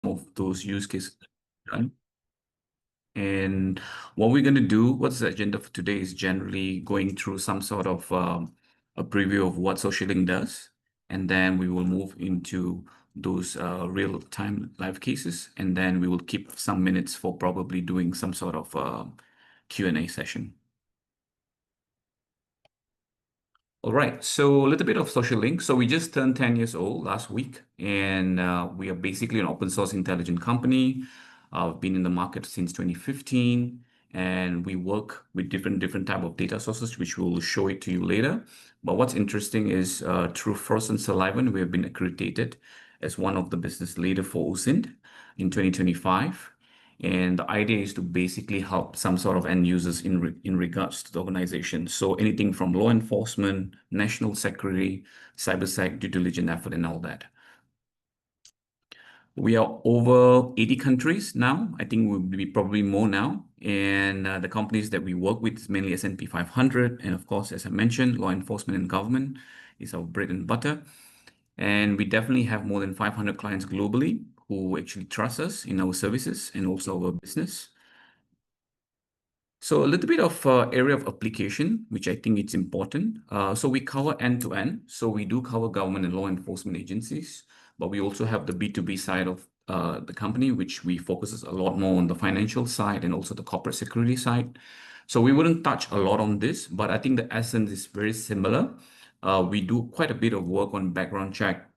of those use cases done. And what we're going to do, what's the agenda for today is generally going through some sort of a preview of what SocialLink does. And then we will move into those real-time live cases. And then we will keep some minutes for probably doing some sort of Q&A session. All right, so a little bit of SocialLink. So we just turned 10 years old last week, and we are basically an open source intelligent company. I've been in the market since 2015, and we work with different type of data sources, which we'll show it to you later. But what's interesting is through Frost and Sullivan, we have been accredited as one of the business leader for Osint in 2025. And the idea is to basically help some sort of end users in regards to the organization. So anything from law enforcement, national security, cybersec, due diligence effort, and all that. We are over 80 countries now. I think we'll be probably more now. And the companies that we work with is mainly S&P 500. And of course, as I mentioned, law enforcement and government is our bread and butter. And we definitely have more than 500 clients globally who actually trust us in our services and also our business. So a little bit of area of application, which I think it's important. So we cover end to end. So we do cover government and law enforcement agencies, but we also have the B2B side of the company, which we focuses a lot more on the financial side and also the corporate security side. So we wouldn't touch a lot on this, but I think the essence is very similar. We do quite a bit of work on background check,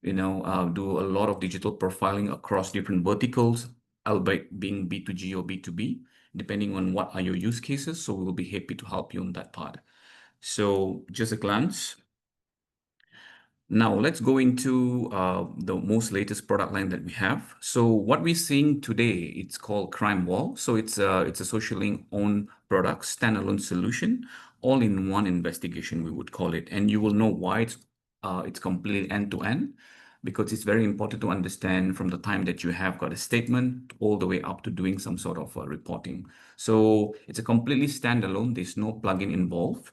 do a lot of digital profiling across different verticals, albeit being B2G or B2B, depending on what are your use cases. So we will be happy to help you on that part. So just a glance. Now let's go into the most latest product line that we have. So what we're seeing today, it's called Crime Wall. So it's a SocialLink own product, standalone solution, all in one investigation, we would call it. And you will know why it's completely end to end, because it's very important to understand from the time that you have got a statement all the way up to doing some sort of reporting. So it's a completely standalone. There's no plugin involved,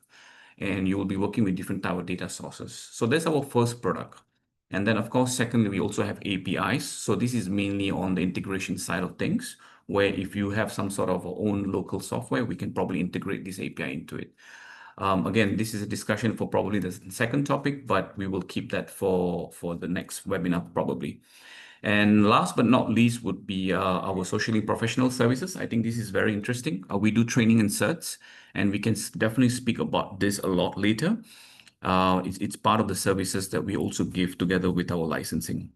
and you will be working with different type of data sources. So that's our first product. And then, of course, secondly, we also have APIs. So this is mainly on the integration side of things, where if you have some sort of own local software, we can probably integrate this API into it. Again, this is a discussion for probably the second topic, but we will keep that for the next webinar probably. And last but not least would be our socially professional services. I think this is very interesting. We do training and certs, and we can definitely speak about this a lot later. It's part of the services that we also give together with our licensing.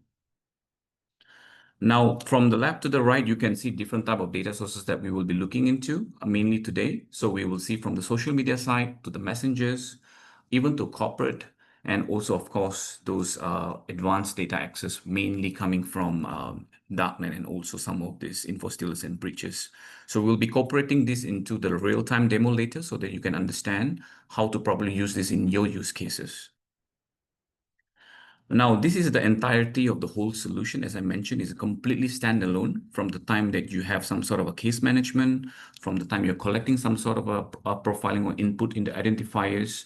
Now, from the left to the right, you can see different type of data sources that we will be looking into, mainly today. So we will see from the social media side to the messengers, even to corporate, and also, of course, those advanced data access, mainly coming from darknet and also some of these info stealers and breaches. So we'll be incorporating this into the real-time demo later so that you can understand how to probably use this in your use cases. Now, this is the entirety of the whole solution. As I mentioned, is completely standalone from the time that you have some sort of a case management, from the time you're collecting some sort of a profiling or input into identifiers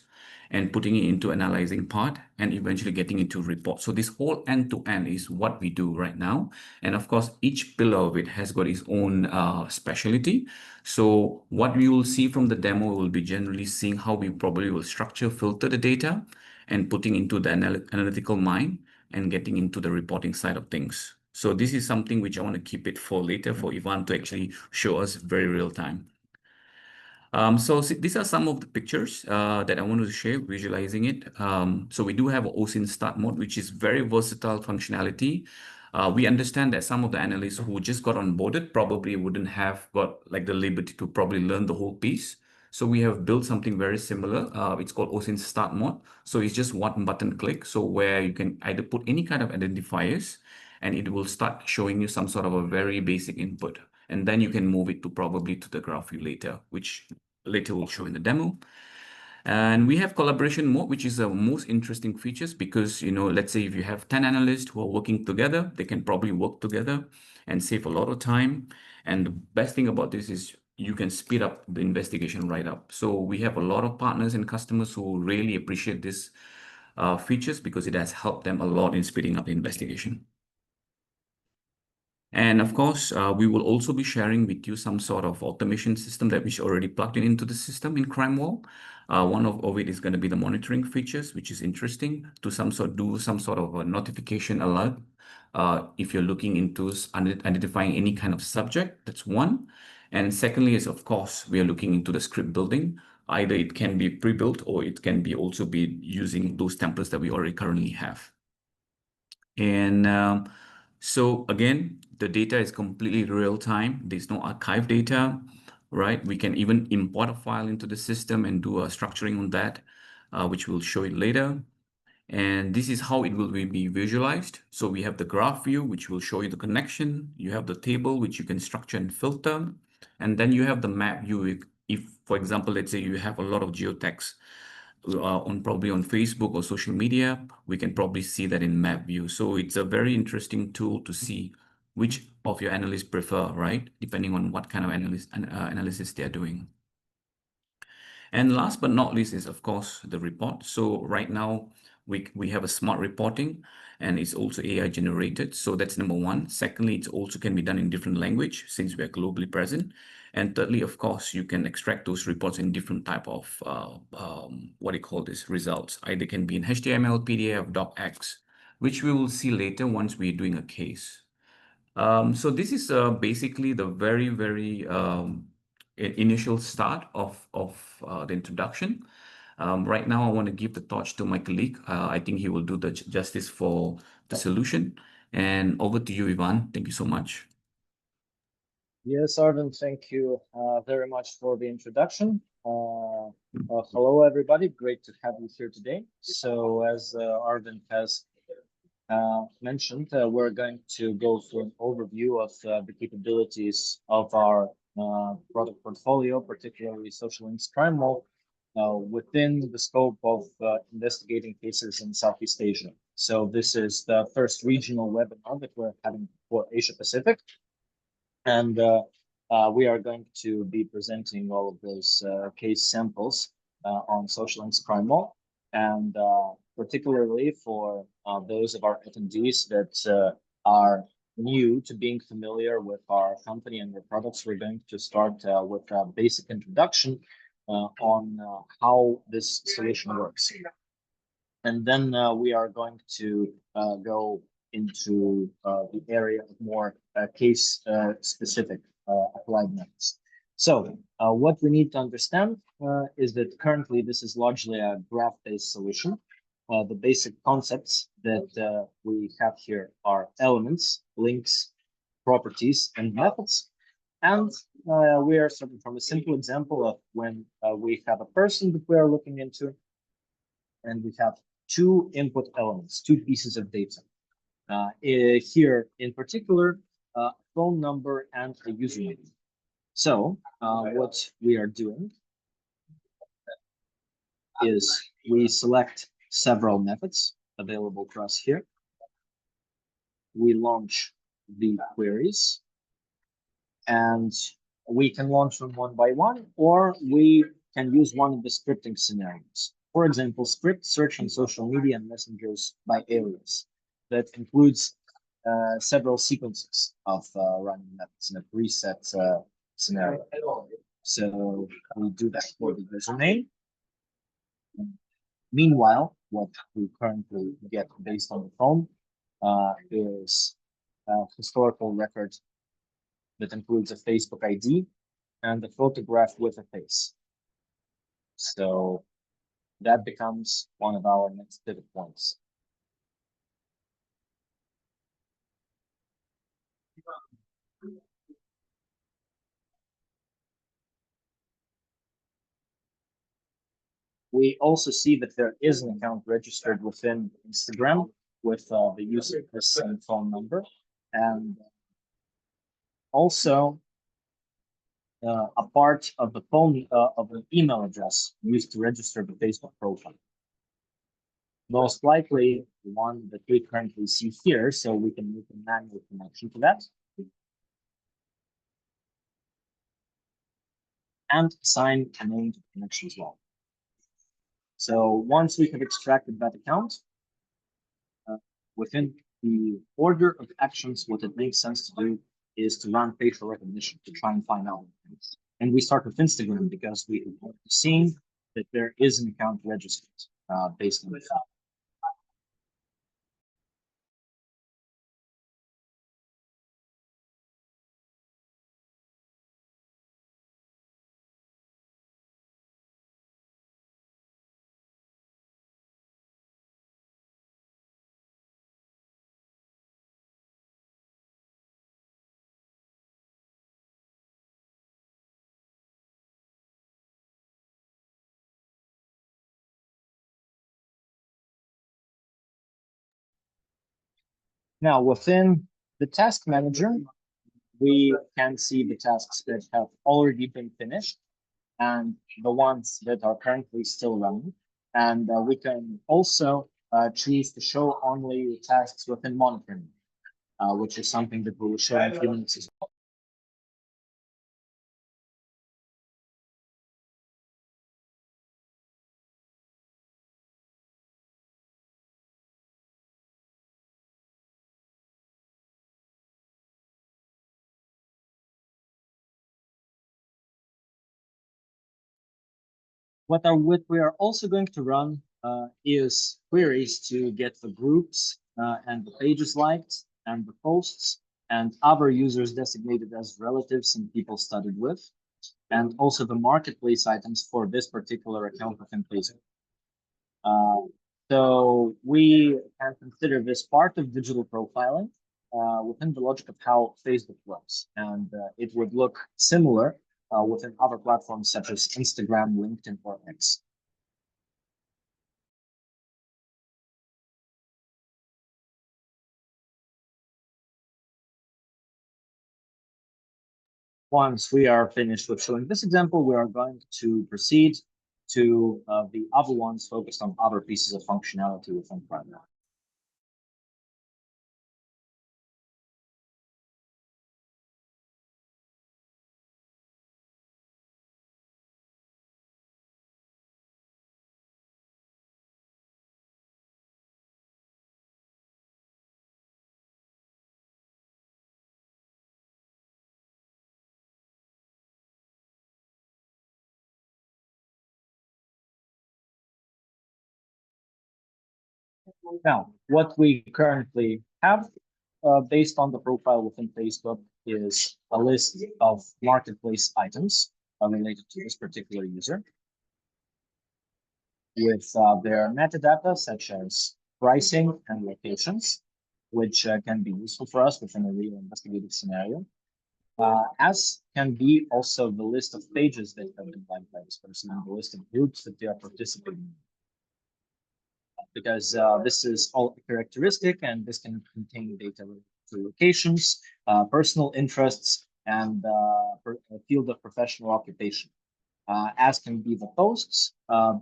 and putting it into analyzing part and eventually getting into report. So this whole end to end is what we do right now. And of course, each pillar of it has got its own specialty. So what we will see from the demo will be generally seeing how we probably will structure, filter the data, and putting into the analytical mind and getting into the reporting side of things. So this is something which I want to keep it for later for Ivan to actually show us very real time. So these are some of the pictures that I wanted to share, visualizing it. So we do have an Osint start mode, which is very versatile functionality. We understand that some of the analysts who just got onboarded probably wouldn't have got like the liberty to probably learn the whole piece. So we have built something very similar. It's called Osint Start Mode. So it's just one button click. So where you can either put any kind of identifiers and it will start showing you some sort of a very basic input. And then you can move it to probably to the graph view later, which later we'll show in the demo. And we have collaboration mode, which is the most interesting features because, let's say if you have 10 analysts who are working together, they can probably work together and save a lot of time. And the best thing about this is you can speed up the investigation right up. So we have a lot of partners and customers who really appreciate this features because it has helped them a lot in speeding up the investigation. And of course, we will also be sharing with you some sort of automation system that we already plugged in into the system in CrimeWall. One of it is going to be the monitoring features, which is interesting to do some sort of a notification alert. If you're looking into identifying any kind of subject, that's one. And secondly is, of course, we are looking into the script building. Either it can be pre-built or it can be also be using those templates that we already currently have. And so again, the data is completely real time. There's no archive data, right? We can even import a file into the system and do a structuring on that, which we'll show it later. And this is how it will be visualized. So we have the graph view, which will show you the connection. You have the table, which you can structure and filter. And then you have the map view. If, for example, let's say you have a lot of geotext probably on Facebook or social media, we can probably see that in map view. So it's a very interesting tool to see which of your analysts prefer, right? Depending on what kind of analysis they're doing. And last but not least is, of course, the report. So right now, we have a smart reporting, and it's also AI generated. So that's number one. Secondly, it also can be done in different language since we are globally present. And thirdly, of course, you can extract those reports in different type of, what do you call this, results. Either can be in HTML, PDF, docx, which we will see later once we're doing a case. So this is basically the very initial start of the introduction. Right now, I want to give the torch to my colleague. I think he will do the justice for the solution. And over to you, Ivan. Thank you so much. Yes, Arvind, thank you very much for the introduction. Hello, everybody. Great to have you here today. So, as Arvind has mentioned, we're going to go through an overview of the capabilities of our product portfolio, particularly Social Links CrimeWall, within the scope of investigating cases in Southeast Asia. So this is the first regional webinar that we're having for Asia Pacific. And we are going to be presenting all of those case samples on Social Links CrimeWall. And particularly for those of our attendees that are new to being familiar with our company and the products, we're going to start with a basic introduction on how this solution works. And then we are going to go into the area of more case-specific applied methods. So what we need to understand is that currently this is largely a graph-based solution. The basic concepts that we have here are elements, links, properties, and methods. And we are starting from a simple example of when we have a person that we are looking into, and we have two input elements, two pieces of data. Here, in particular, a phone number and a username. So what we are doing is we select several methods available to us here. We launch the queries, and we can launch them one by one, or we can use one of the scripting scenarios. For example, script searching social media and messengers by alias. That includes several sequences of running methods in a preset scenario. So we do that for the username. Meanwhile, what we currently get based on the phone is a historical record that includes a Facebook ID and a photograph with a face. So that becomes one of our next pivot points. We also see that there is an account registered within Instagram with the use of this same phone number, and also a part of the phone of an email address used to register the Facebook profile. Most likely the one that we currently see here, so we can make a manual connection to that. And assign a name to the connection as well. So once we have extracted that account, within the order of actions, what it makes sense to do is to run facial recognition to try and find out things. And we start with Instagram because we have seen that there is an account registered based on that. Now, within the task manager, we can see the tasks that have already been finished and the ones that are currently still running. And we can also choose to show only tasks within monitoring, which is something that we will show in a few minutes as well. What we are also going to run is queries to get the groups and the pages liked and the posts and other users designated as relatives and people studied with, and also the marketplace items for this particular account within Facebook. So we can consider this part of digital profiling within the logic of how Facebook works, and it would look similar within other platforms such as Instagram, LinkedIn, or X. Once we are finished with showing this example, we are going to proceed to the other ones focused on other pieces of functionality within Primary. Now, what we currently have based on the profile within Facebook is a list of marketplace items related to this particular user with their metadata such as pricing and locations, which can be useful for us within a real investigative scenario. As can be also the list of pages that have been liked by this person and the list of groups that they are participating in. Because this is all characteristic and this can contain data to locations, personal interests, and a field of professional occupation, as can be the posts,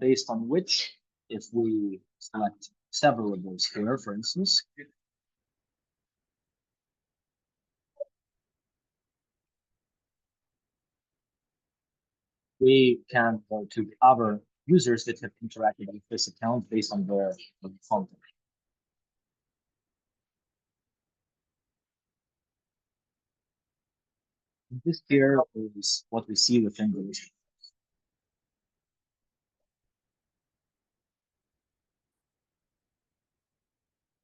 based on which, if we select several of those here, for instance, we can go to other users that have interacted with this account based on their content. This here is what we see within the list.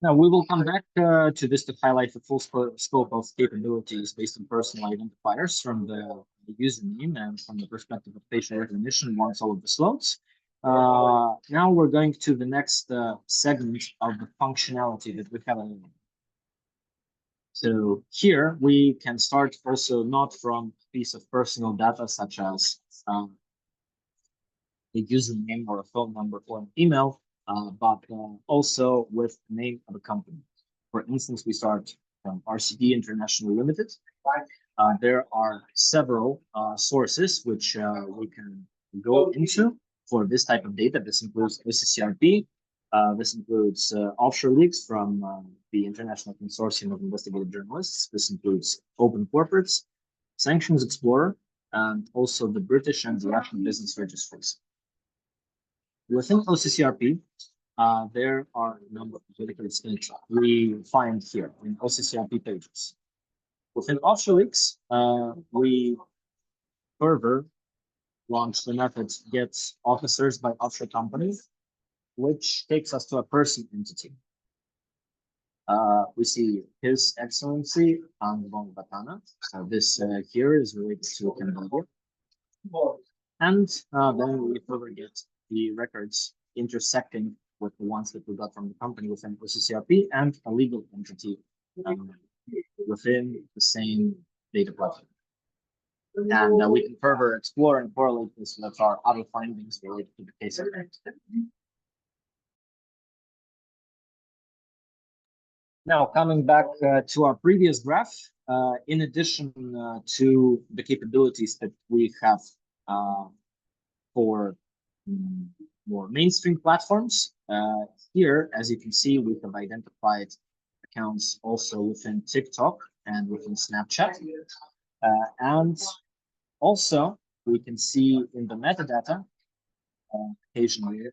Now, we will come back to this to highlight the full scope of capabilities based on personal identifiers from the username and from the perspective of facial recognition once all of this loads. Now we're going to the next segment of the functionality that we have available. So here we can start also not from a piece of personal data such as a username or a phone number or an email, but also with the name of a company. For instance, we start from RCD International Limited. There are several sources which we can go into for this type of data. This includes OCCRP. This includes offshore leaks from the International Consortium of Investigative Journalists. This includes Open Corporates, Sanctions Explorer, and also the British and the Russian business registries. Within OCCRP, there are a number of certificates that we find here in OCCRP pages. Within offshore weeks, we further launched the method get officers by offshore companies, which takes us to a person entity. We see His Excellency Angbong Batana. So this here is related to Cambodia. And then we further get the records intersecting with the ones that we got from the company within OCCRP and a legal entity within the same data platform. And we can further explore and correlate this with our other findings related to the case event. Now, coming back to our previous graph, in addition to the capabilities that we have for more mainstream platforms, here, as you can see, we have identified accounts also within TikTok and within Snapchat. And also, we can see in the metadata, occasionally,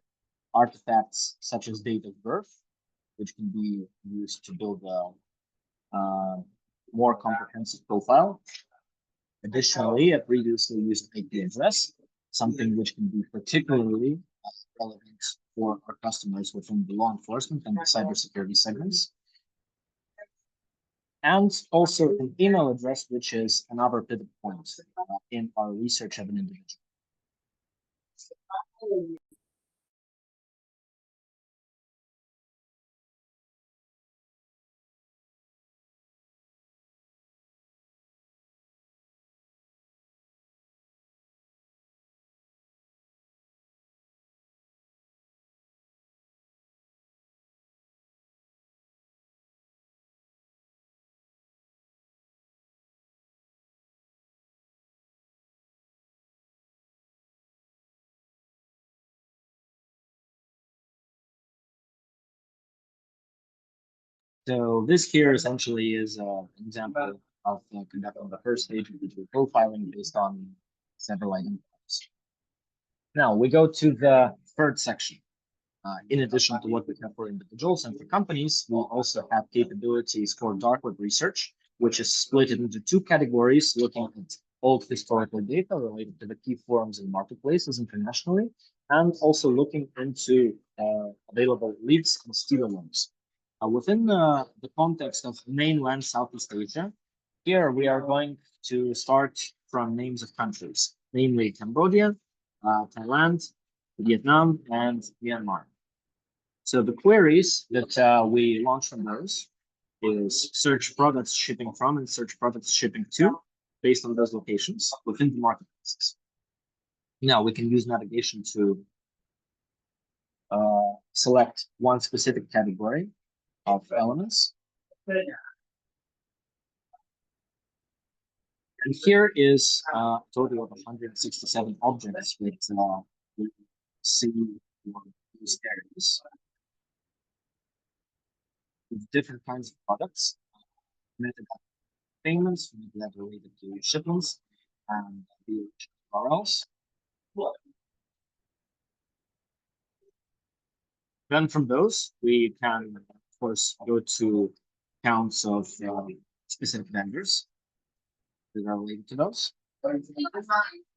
artifacts such as date of birth, which can be used to build a more comprehensive profile. Additionally, a previously used IP address, something which can be particularly relevant for our customers within the law enforcement and the cybersecurity segments. And also an email address, which is another pivot point in our research of an individual. So this here essentially is an example of conducting the first stage of digital profiling based on several identifiers. Now we go to the third section. In addition to what we have for individuals and for companies, we also have capabilities for dark web research, which is split into two categories, looking at old historical data related to the key forums and marketplaces internationally, and also looking into available leads and stealer loans. Within the context of mainland Southeast Asia, here we are going to start from names of countries, namely Cambodia, Thailand, Vietnam, and Myanmar. So the queries that we launch from those is search products shipping from and search products shipping to based on those locations within the marketplaces. Now we can use navigation to select one specific category of elements. And here is a total of 167 objects with see these areas with different kinds of products, method of payments, method related to shipments, and the URLs. Then from those, we can, of course, go to counts of specific vendors that are related to those.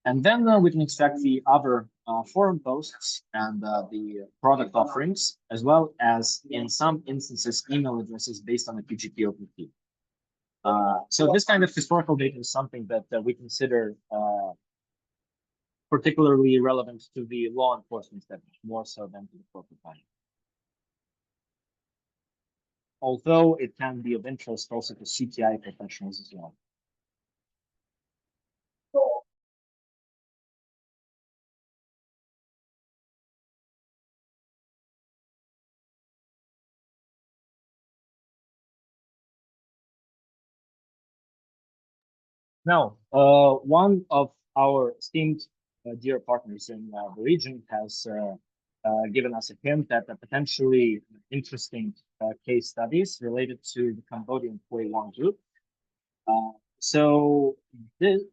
And then we can extract the other forum posts and the product offerings, as well as, in some instances, email addresses based on a PGP open key. So this kind of historical data is something that we consider particularly relevant to the law enforcement segment, more so than to the corporate finance. Although it can be of interest also to CTI professionals as well. Now, one of our esteemed dear partners in the region has given us a hint at the potentially interesting case studies related to the Cambodian Hue group. So the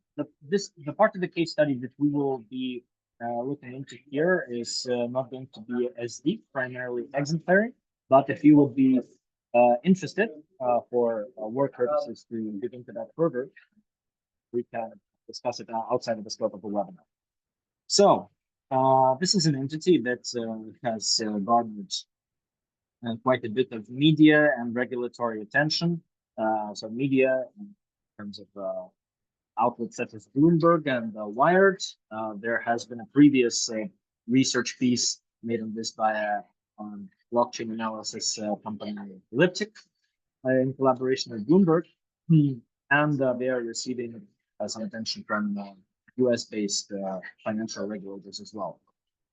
part of the case study that we will be looking into here is not going to be as deep, primarily exemplary. But if you would be interested for work purposes to dig into that further, we can discuss it outside of the scope of the webinar. So this is an entity that has garnered quite a bit of media and regulatory attention. So media in terms of outlets such as Bloomberg and Wired. There has been a previous research piece made on this by a blockchain analysis company, Elliptic, in collaboration with Bloomberg. And they are receiving some attention from US-based financial regulators as well.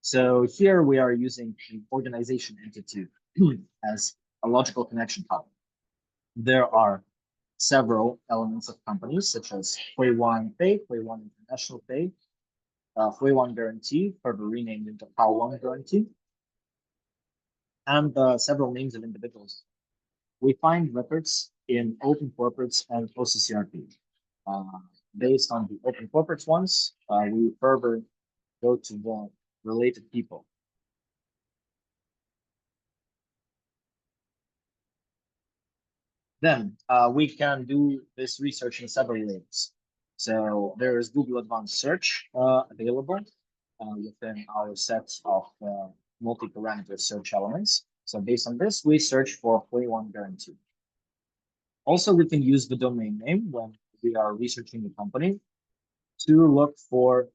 So here we are using an organization entity as a logical connection hub. There are several elements of companies such as Huiwan Pay, Huiwan International Pay, Huiwan Guarantee, further renamed into Huiwan Guarantee, and several names of individuals. We find records in open corporates and OCCRP. Based on the open corporates ones, we further go to the related people. Then we can do this research in several ways. So there is Google Advanced Search available within our set of multi-parameter search elements. So based on this, we search for Huiwan Guarantee. Also, we can use the domain name when we are researching the company to look for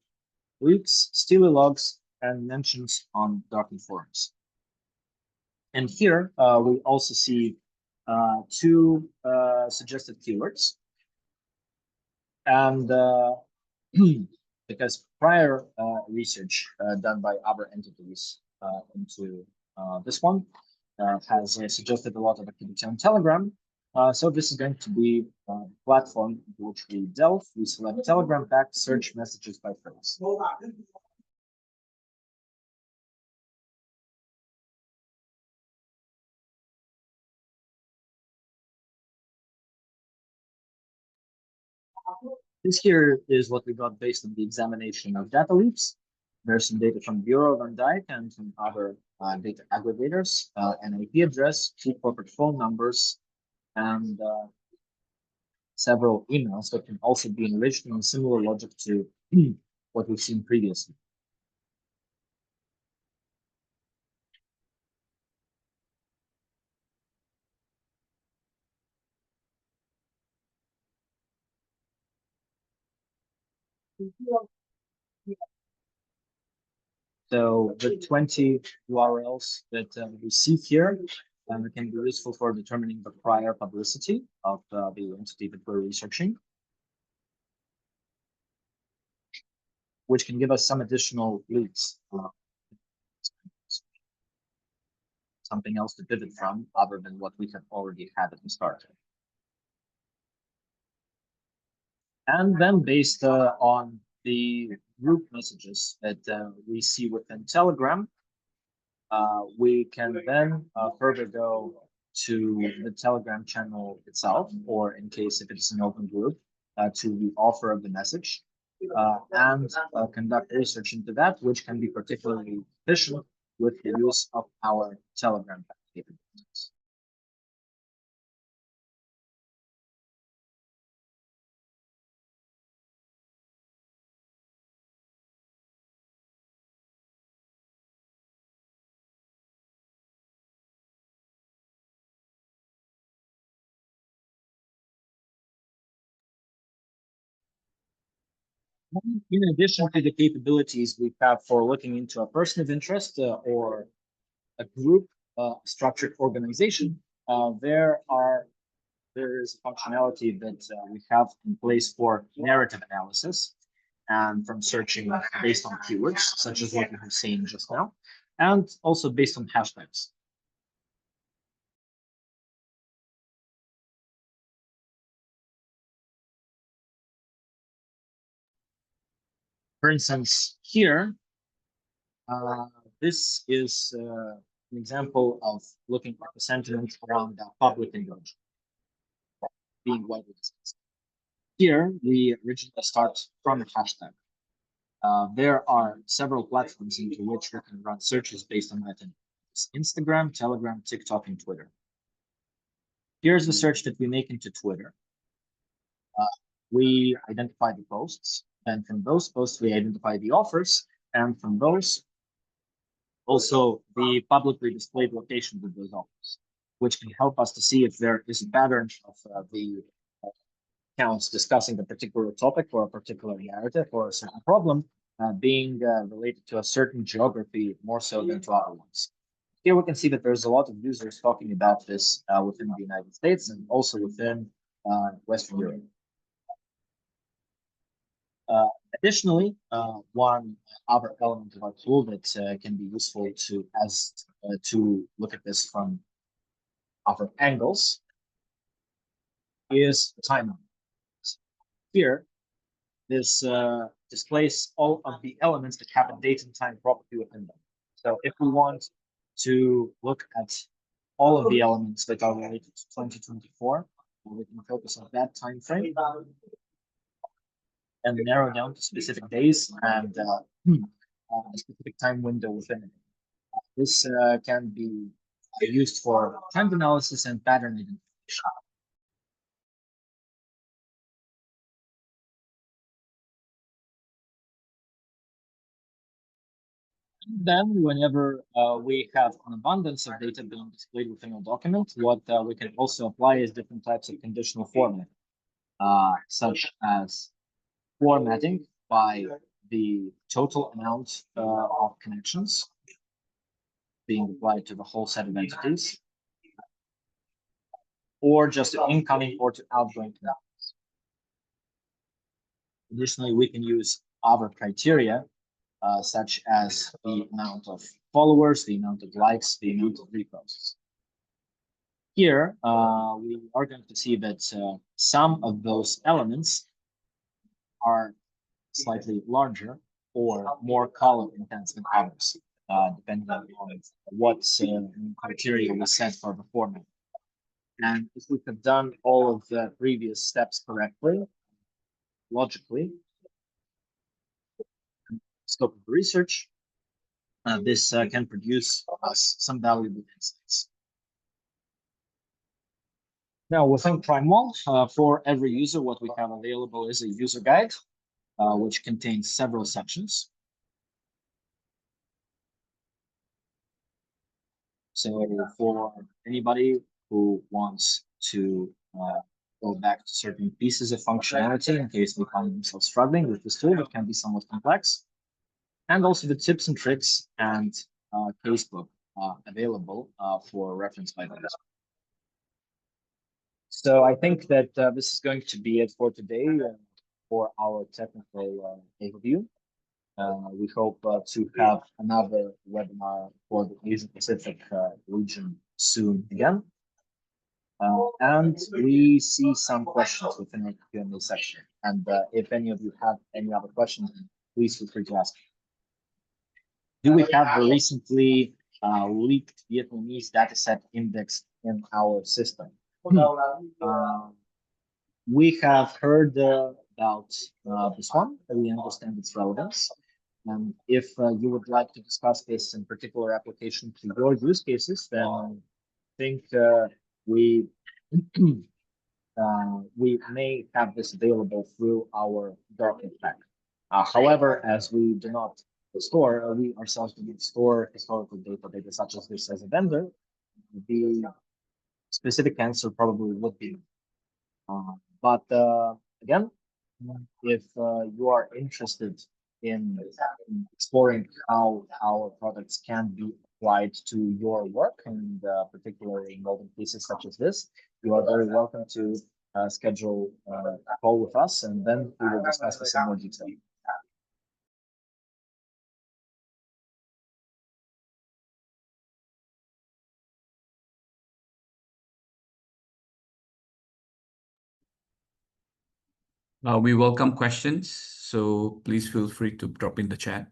leaks, steely logs, and mentions on darkened forums. And here we also see two suggested keywords. And because prior research done by other entities into this one has suggested a lot of activity on Telegram. So this is going to be a platform into which we delve. We select Telegram back, search messages by phrase. This here is what we got based on the examination of data leaks. There's some data from Bureau Van Dyke and some other data aggregators, an IP address, two corporate phone numbers, and several emails that can also be enriched in similar logic to what we've seen previously. So the 20 URLs that we see here can be useful for determining the prior publicity of the entity that we're researching, which can give us some additional leads, something else to pivot from other than what we have already had at the start. And then based on the group messages that we see within Telegram, we can then further go to the Telegram channel itself, or in case if it's an open group, to the author of the message, and conduct research into that, which can be particularly efficient with the use of our Telegram capabilities. In addition to the capabilities we have for looking into a person of interest or a group structured organization, there is functionality that we have in place for narrative analysis and from searching based on keywords, such as what we have seen just now, and also based on hashtags. For instance, here, this is an example of looking at the sentiment around public engagement being widely discussed. Here, we originally start from a hashtag. There are several platforms into which we can run searches based on that. It's Instagram, Telegram, TikTok, and Twitter. Here's the search that we make into Twitter. We identify the posts, and from those posts, we identify the offers, and from those, also the publicly displayed locations of those offers, which can help us to see if there is a pattern of the accounts discussing a particular topic or a particular narrative or a certain problem being related to a certain geography more so than to other ones. Here we can see that there's a lot of users talking about this within the United States and also within Western Europe. Additionally, one other element of our tool that can be useful to look at this from other angles is the timeline. Here, this displays all of the elements that have a date and time property within them. So if we want to look at all of the elements that are related to 2024, we can focus on that time frame and narrow down to specific days and a specific time window within it. This can be used for trend analysis and pattern identification. Then, whenever we have an abundance of data being displayed within a document, what we can also apply is different types of conditional formatting, such as formatting by the total amount of connections being applied to the whole set of entities, or just to incoming or to outgoing connections. Additionally, we can use other criteria, such as the amount of followers, the amount of likes, the amount of reposts. Here, we are going to see that some of those elements are slightly larger or more color intense than others, depending on what criteria we set for the format. And if we have done all of the previous steps correctly, logically, scope of the research, this can produce us some valuable insights. Now, within PrimeWall, for every user, what we have available is a user guide, which contains several sections. So for anybody who wants to go back to certain pieces of functionality in case they find themselves struggling with this tool, it can be somewhat complex. And also the tips and tricks and casebook available for reference by others. So I think that this is going to be it for today for our technical overview. We hope to have another webinar for the Asia Pacific region soon again. And we see some questions within the Q&A section. And if any of you have any other questions, please feel free to ask. Do we have the recently leaked Vietnamese dataset indexed in our system? We have heard about this one. We understand its relevance. And if you would like to discuss this in particular application to your use cases, then I think we we may have this available through our document pack. However, as we do not store, we ourselves do not store historical data such as this as a vendor, the specific answer probably would be. But again, if you are interested in exploring how our products can be applied to your work, and particularly in golden cases such as this, you are very welcome to schedule a call with us, and then we will discuss this in more detail. We welcome questions, so please feel free to drop in the chat.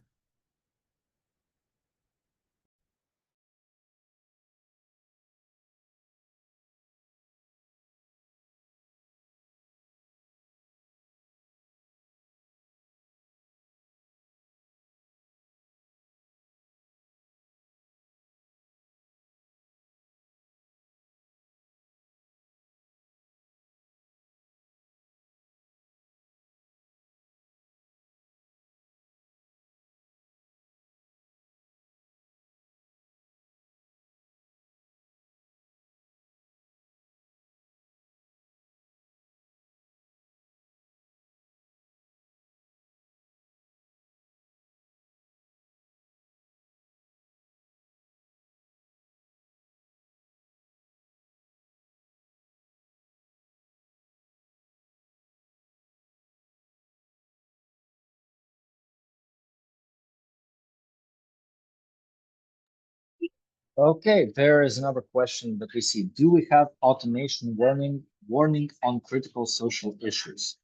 Okay, there is another question that we see. Do we have automation warning on critical social issues?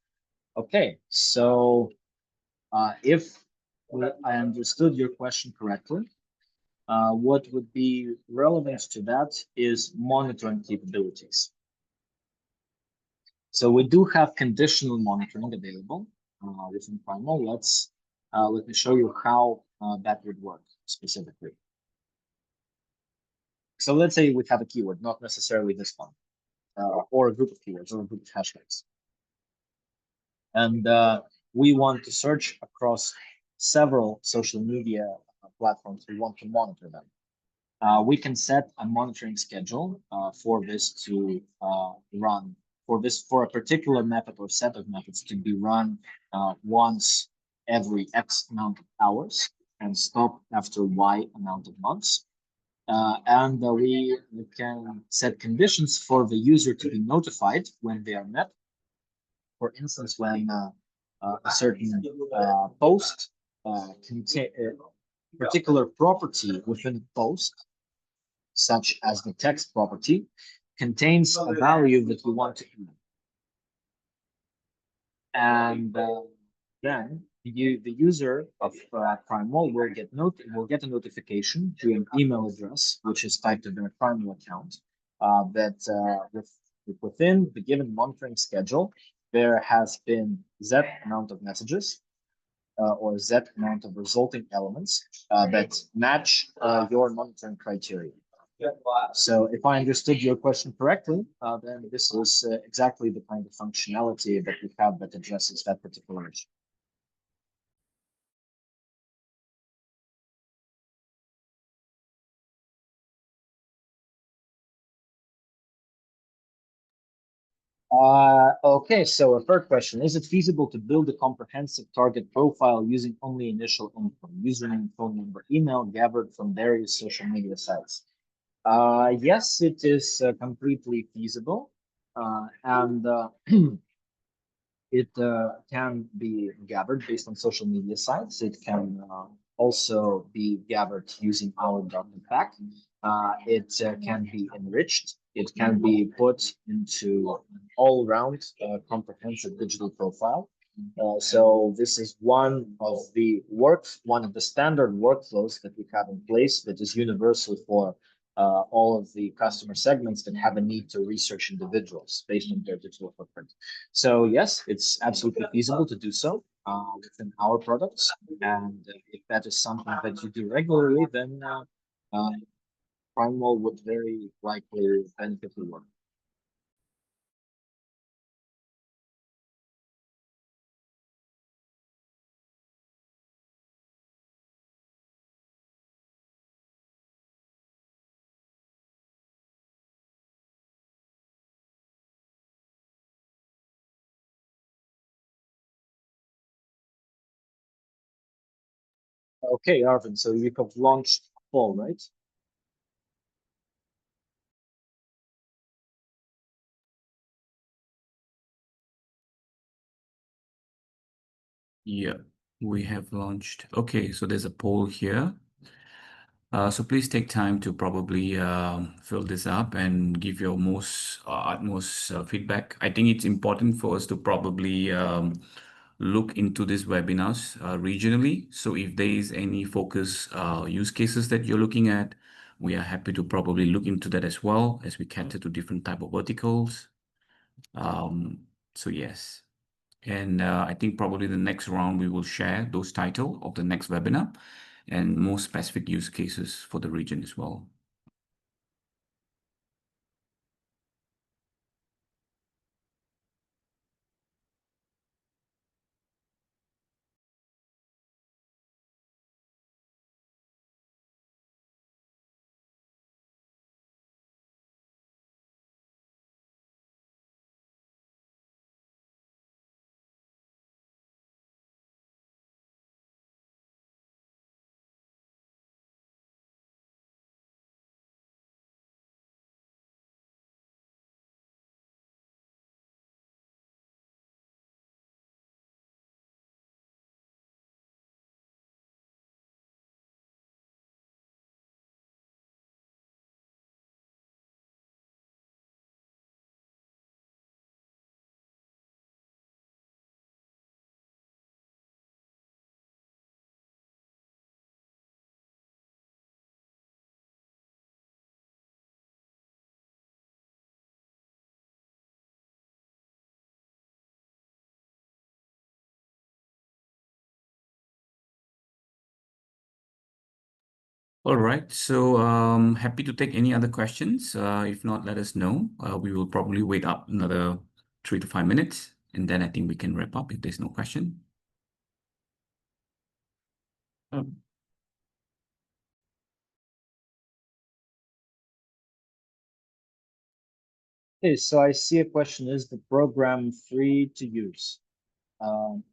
Okay, so if I understood your question correctly, what would be relevant to that is monitoring capabilities. So we do have conditional monitoring available within Primal. Let me show you how that would work specifically. So let's say we have a keyword, not necessarily this one, or a group of keywords or a group of hashtags. And we want to search across several social media platforms. We want to monitor them. We can set a monitoring schedule for this to run for a particular method or set of methods to be run once every X amount of hours and stop after Y amount of months. And we can set conditions for the user to be notified when they are met. For instance, when a certain post contain particular property within a post, such as the text property, contains a value that we want to email. And then the user of Primal will get a notification to an email address, which is typed in their Primal account, that within the given monitoring schedule, there has been Z amount of messages or Z amount of resulting elements that match your monitoring criteria. So if I understood your question correctly, then this is exactly the kind of functionality that we have that addresses that particular issue. Okay, so a third question. Is it feasible to build a comprehensive target profile using only initial info, username, phone number, email gathered from various social media sites? Yes, it is completely feasible. And it can be gathered based on social media sites. It can also be gathered using our document pack. It can be enriched. It can be put into an all-round comprehensive digital profile. So this is one of the standard workflows that we have in place that is universal for all of the customer segments that have a need to research individuals based on their digital footprint. So yes, it's absolutely feasible to do so within our products. And if that is something that you do regularly, then uh, Primal would very likely benefit the work. Okay, Arvin, so you have launched Fall, right? Yeah, we have launched. Okay, so there's a poll here. So please take time to probably fill this up and give your most utmost feedback. I think it's important for us to probably look into these webinars regionally. So if there is any focus use cases that you're looking at, we are happy to probably look into that as well as we cater to different type of verticals. Um, so yes. And I think probably the next round we will share those title of the next webinar and more specific use cases for the region as well. All right. So happy to take any other questions. If not, let us know. We will probably wait up another 3 to 5 minutes, and then I think we can wrap up if there's no question. Um, Okay, so I see a question, is the program free to use?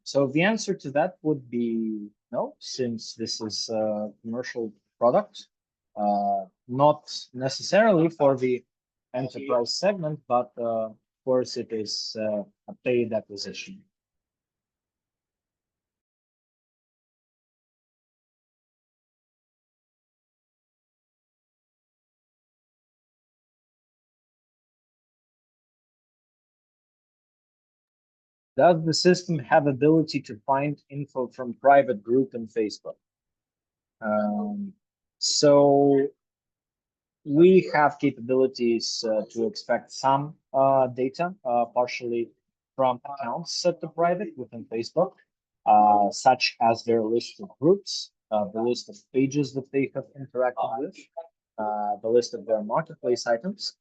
So the answer to that would be no, since this is a commercial product, not necessarily for the enterprise segment, but of course it is a paid acquisition. Does the system have ability to find info from private group in Facebook? Um, so we have capabilities to extract some data, partially from accounts set to private within Facebook, such as their list of groups, the list of pages that they have interacted with, the list of their marketplace items.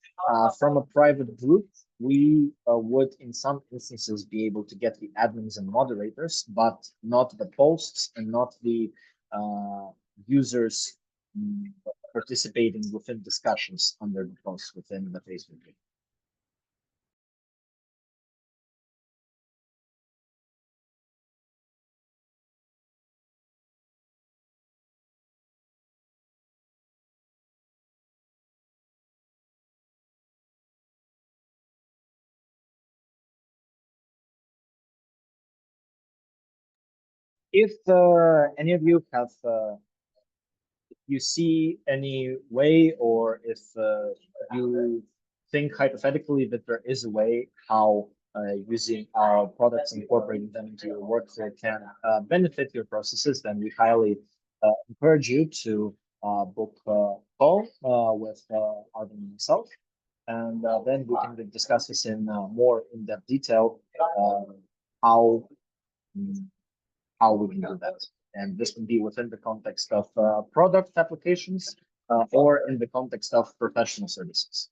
From a private group, we would, in some instances, be able to get the admins and moderators, but not the posts and not the uh, users participating within discussions under the posts within the Facebook group. If any of you have you see any way, or if you think hypothetically that there is a way how using our products and incorporating them into your workflow can benefit your processes, then we highly encourage you to book a call with Arden and myself, and then we can discuss this in more in-depth detail, how mm, how we can do that. And this can be within the context of product applications or in the context of professional services.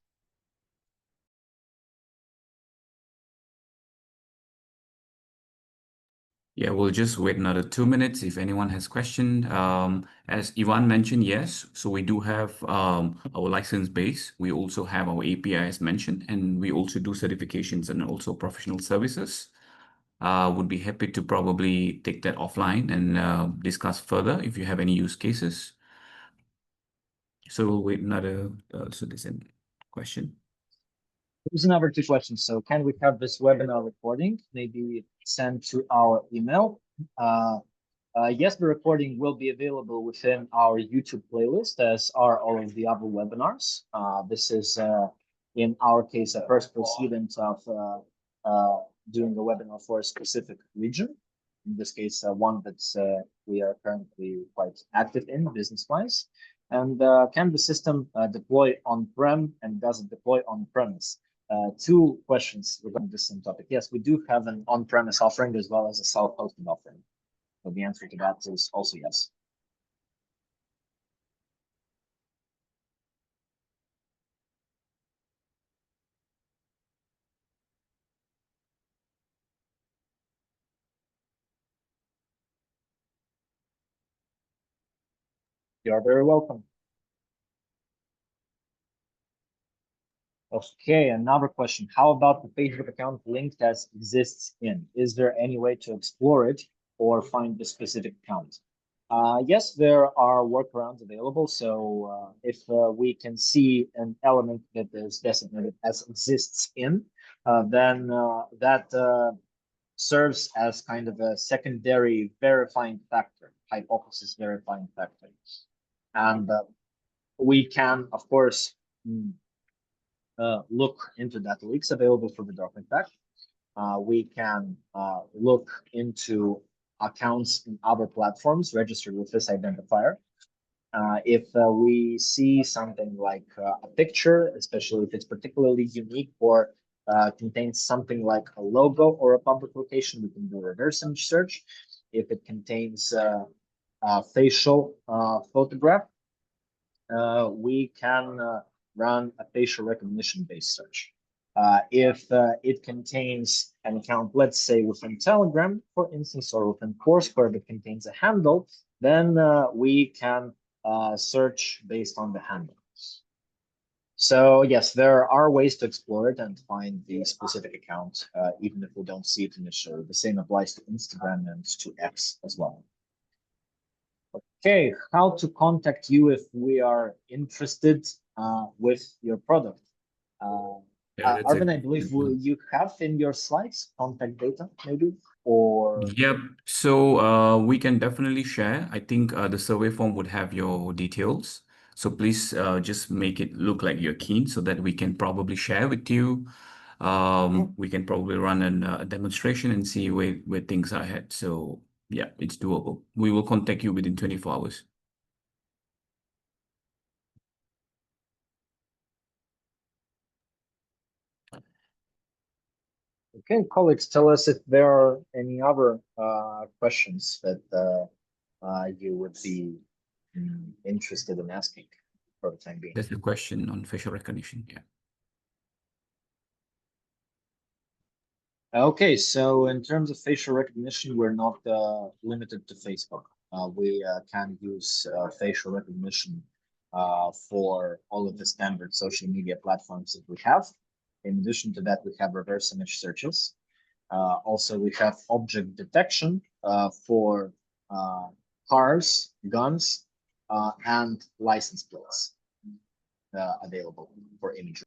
Yeah, we'll just wait another 2 minutes if anyone has question. As Ivan mentioned, yes. So we do have our license base. We also have our API as mentioned, and we also do certifications and also professional services. Would be happy to probably take that offline and discuss further if you have any use cases. So we'll wait another, so there's a question. Here's another two questions. So can we have this webinar recording maybe sent to our email? Yes, the recording will be available within our YouTube playlist, as are all of the other webinars. This is, in our case, a first precedent of doing a webinar for a specific region. In this case, one that we are currently quite active in business-wise. And can the system deploy on-prem, and does it deploy on-premise? Two questions regarding this same topic. Yes, we do have an on-premise offering as well as a self-hosted offering. So the answer to that is also yes. You are very welcome. Okay, another question. How about the Facebook account link that exists in? Is there any way to explore it or find the specific account? Yes, there are workarounds available. So if we can see an element that is designated as exists in, then that serves as kind of a secondary verifying factor, hypothesis verifying factor. And we can, of course, look into data leaks available for the document pack. We can look into accounts in other platforms registered with this identifier. If we see something like a picture, especially if it's particularly unique or contains something like a logo or a public location, we can do a reverse image search. If it contains a facial photograph, we can run a facial recognition based search. If it contains an account, let's say within Telegram, for instance, or within Foursquare that contains a handle, then we can search based on the handle. So yes, there are ways to explore it and find the specific account, even if we don't see it initially. The same applies to Instagram and to X as well. Okay, how to contact you if we are interested with your product? Yeah, that's a Arvin, I believe you have in your slides contact data, maybe, or Yep. So we can definitely share. I think the survey form would have your details. So please just make it look like you're keen so that we can probably share with you. We can probably run a demonstration and see where things are head. So yeah, it's doable. We will contact you within 24 hours. okay, colleagues, tell us if there are any other questions that you would be interested in asking for the time being. That's the question on facial recognition. Yeah. Okay, so in terms of facial recognition, we're not limited to Facebook. We can use facial recognition for all of the standard social media platforms that we have. In addition to that, we have reverse image searches. Also, we have object detection for cars, guns, and license plates available for imagery.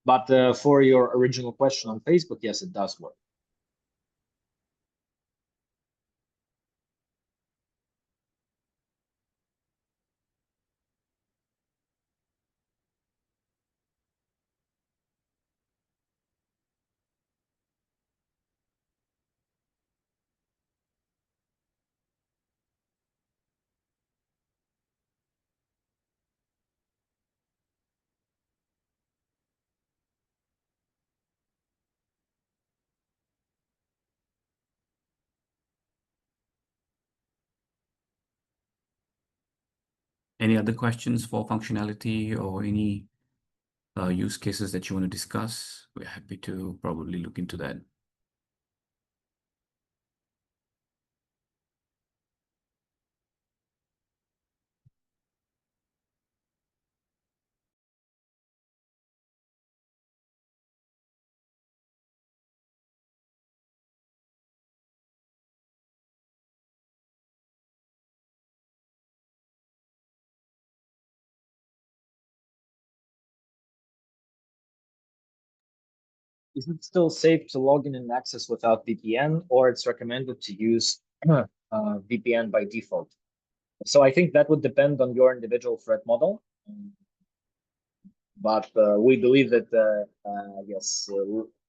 But for your original question on Facebook, yes, it does work. Any other questions for functionality or any use cases that you want to discuss? We're happy to probably look into that. Is it still safe to log in and access without VPN, or it's recommended to use VPN by default? So I think that would depend on your individual threat model. But we believe that yes,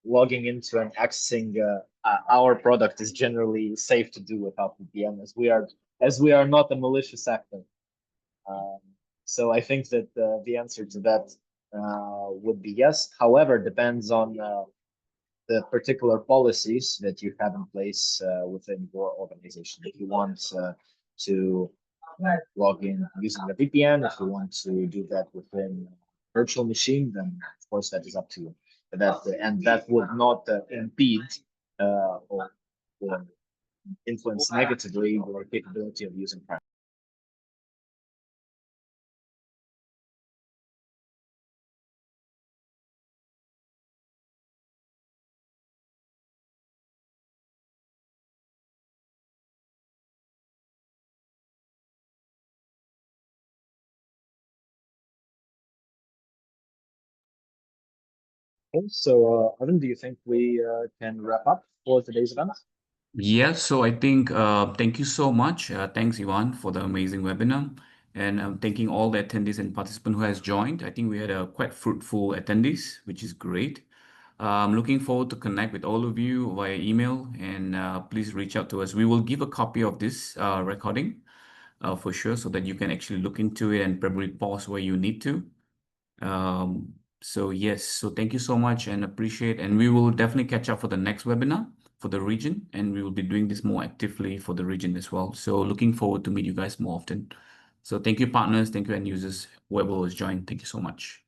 logging into and accessing our product is generally safe to do without VPN, as we are not a malicious actor. So I think that the answer to that would be yes. However, depends on the particular policies that you have in place within your organization. If you want to log in using a VPN, if you want to do that within a virtual machine, then of course that is up to you. That would not impede or influence negatively your capability of using private. Okay, so Arvind, do you think we can wrap up for today's event? Yeah, so I think thank you so much. Thanks, Ivan, for the amazing webinar. And I'm thanking all the attendees and participants who has joined. I think we had a quite fruitful attendees, which is great. I'm looking forward to connect with all of you via email, and please reach out to us. We will give a copy of this recording for sure, so that you can actually look into it and probably pause where you need to. So yes, so thank you so much and appreciate, and we will definitely catch up for the next webinar. for the region, and we will be doing this more actively for the region as well. So looking forward to meet you guys more often. So thank you, partners. Thank you, end users, whoever was joined. Thank you so much.